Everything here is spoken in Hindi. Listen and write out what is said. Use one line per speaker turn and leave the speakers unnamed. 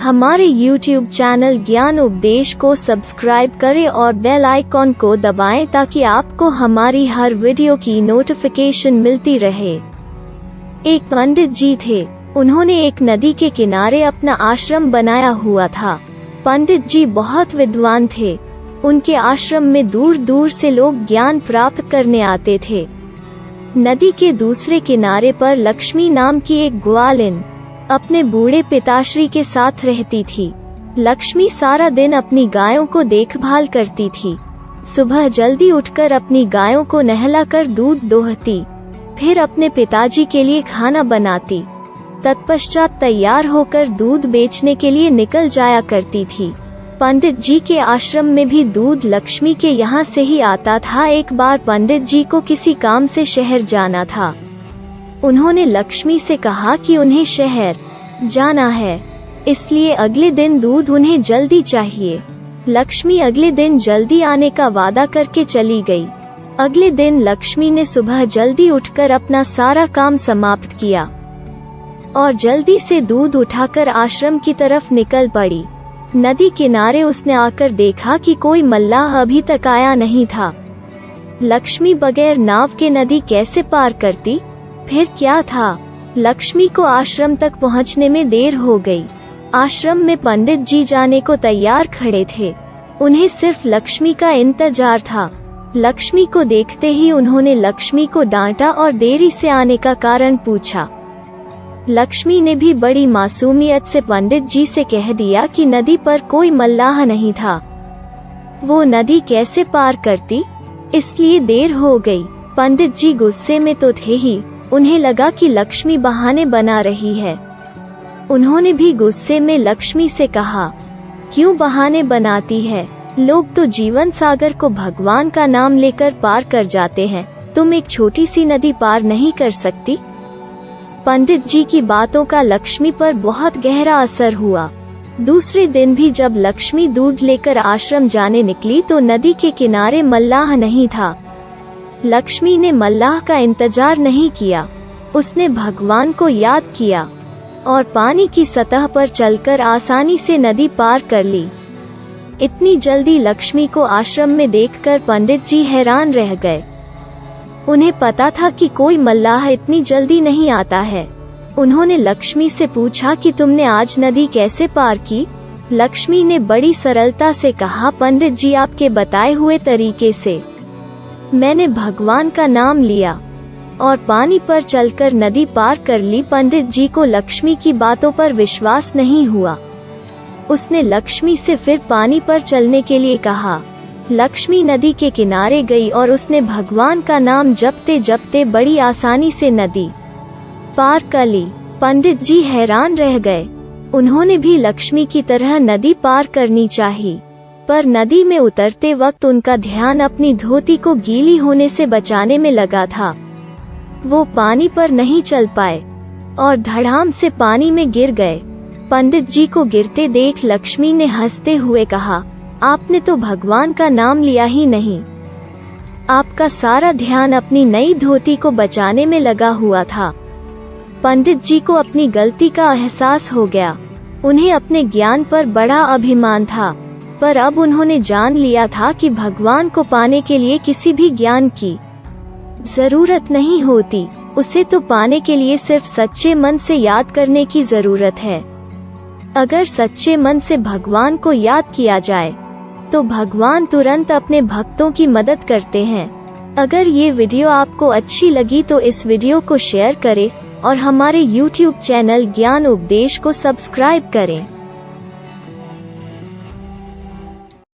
हमारे YouTube चैनल ज्ञान उपदेश को सब्सक्राइब करें और बेल आइकॉन को दबाएं ताकि आपको हमारी हर वीडियो की नोटिफिकेशन मिलती रहे। एक पंडित जी थे। उन्होंने एक नदी के किनारे अपना आश्रम बनाया हुआ था। पंडित जी बहुत विद्वान थे। उनके आश्रम में दूर दूर से लोग ज्ञान प्राप्त करने आते थे। नदी के दूसरे किनारे पर लक्ष्मी नाम की एक ग्वालिन अपने बूढ़े पिताश्री के साथ रहती थी। लक्ष्मी सारा दिन अपनी गायों को देखभाल करती थी। सुबह जल्दी उठकर अपनी गायों को नहलाकर दूध दोहती, फिर अपने पिताजी के लिए खाना बनाती। तत्पश्चात तैयार होकर दूध बेचने के लिए निकल जाया करती थी। पंडित जी के आश्रम में भी दूध लक्ष्मी के यहाँ से ही आता था। एक बार पंडित जी को किसी काम से शहर जाना था। उन्होंने लक्ष्मी से कहा कि उन्हें शहर जाना है, इसलिए अगले दिन दूध उन्हें जल्दी चाहिए। लक्ष्मी अगले दिन जल्दी आने का वादा करके चली गई। अगले दिन लक्ष्मी ने सुबह जल्दी उठकर अपना सारा काम समाप्त किया और जल्दी से दूध उठाकर आश्रम की तरफ निकल पड़ी। नदी किनारे उसने आकर देखा कि कोई मल्लाह अभी तक आया नहीं था। लक्ष्मी बगैर नाव के नदी कैसे पार करती? फिर क्या था, लक्ष्मी को आश्रम तक पहुंचने में देर हो गई। आश्रम में पंडित जी जाने को तैयार खड़े थे। उन्हें सिर्फ लक्ष्मी का इंतजार था। लक्ष्मी को देखते ही उन्होंने लक्ष्मी को डांटा और देरी से आने का कारण पूछा। लक्ष्मी ने भी बड़ी मासूमियत से पंडित जी से कह दिया कि नदी पर कोई मल्लाह नहीं था, वो नदी कैसे पार करती, इसलिए देर हो गई। पंडित जी गुस्से में तो थे ही, उन्हें लगा कि लक्ष्मी बहाने बना रही है। उन्होंने भी गुस्से में लक्ष्मी से कहा, क्यों बहाने बनाती है? लोग तो जीवन सागर को भगवान का नाम लेकर पार कर जाते हैं, तुम एक छोटी सी नदी पार नहीं कर सकती? पंडित जी की बातों का लक्ष्मी पर बहुत गहरा असर हुआ। दूसरे दिन भी जब लक्ष्मी दूध लेकर आश्रम जाने निकली तो नदी के किनारे मल्लाह नहीं था। लक्ष्मी ने मल्लाह का इंतजार नहीं किया, उसने भगवान को याद किया और पानी की सतह पर चलकर आसानी से नदी पार कर ली। इतनी जल्दी लक्ष्मी को आश्रम में देखकर पंडित जी हैरान रह गए। उन्हें पता था कि कोई मल्लाह इतनी जल्दी नहीं आता है। उन्होंने लक्ष्मी से पूछा कि तुमने आज नदी कैसे पार की? लक्ष्मी ने बड़ी सरलता से कहा, पंडित जी आपके बताए हुए तरीके से मैंने भगवान का नाम लिया और पानी पर चलकर नदी पार कर ली। पंडित जी को लक्ष्मी की बातों पर विश्वास नहीं हुआ। उसने लक्ष्मी से फिर पानी पर चलने के लिए कहा। लक्ष्मी नदी के किनारे गई और उसने भगवान का नाम जपते जपते बड़ी आसानी से नदी पार कर ली। पंडित जी हैरान रह गए। उन्होंने भी लक्ष्मी की तरह नदी पार करनी चाहिए, पर नदी में उतरते वक्त उनका ध्यान अपनी धोती को गीली होने से बचाने में लगा था। वो पानी पर नहीं चल पाए और धड़ाम से पानी में गिर गए। पंडित जी को गिरते देख लक्ष्मी ने हंसते हुए कहा, आपने तो भगवान का नाम लिया ही नहीं, आपका सारा ध्यान अपनी नई धोती को बचाने में लगा हुआ था। पंडित जी को अपनी गलती का एहसास हो गया। उन्हें अपने ज्ञान पर बड़ा अभिमान था, पर अब उन्होंने जान लिया था कि भगवान को पाने के लिए किसी भी ज्ञान की जरूरत नहीं होती, उसे तो पाने के लिए सिर्फ सच्चे मन से याद करने की जरूरत है। अगर सच्चे मन से भगवान को याद किया जाए तो भगवान तुरंत अपने भक्तों की मदद करते हैं। अगर ये वीडियो आपको अच्छी लगी तो इस वीडियो को शेयर करें और हमारे YouTube चैनल ज्ञान उपदेश को सब्सक्राइब करें।